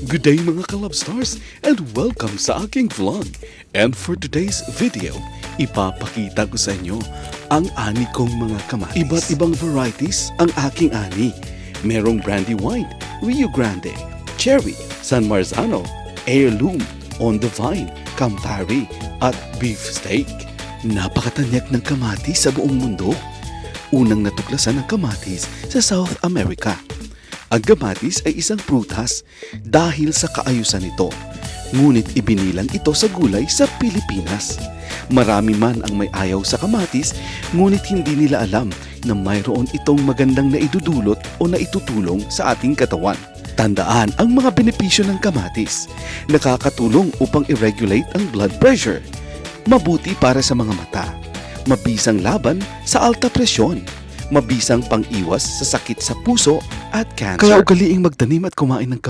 Good day mga Kalab Stars and welcome sa aking vlog. And for today's video, ipapakita ko sa inyo ang ani kong mga kamatis. Iba't ibang varieties ang aking ani. Merong brandy wine, Rio Grande, cherry, San Marzano, heirloom, on the vine, Campari at beef steak. Napakatanyag ng kamatis sa buong mundo. Unang natuklasan ng kamatis sa South America. Ang kamatis ay isang prutas dahil sa kaayusan nito, ngunit ibinilang ito sa gulay sa Pilipinas. Marami man ang may ayaw sa kamatis, ngunit hindi nila alam na mayroon itong magandang naidudulot o naitutulong sa ating katawan. Tandaan ang mga benepisyo ng kamatis. Nakakatulong upang i-regulate ang blood pressure. Mabuti para sa mga mata. Mabisang laban sa alta presyon. Mabisang pang-iwas sa sakit sa puso at cancer. Kaya ugaliing magtanim at kumain ng kamatis.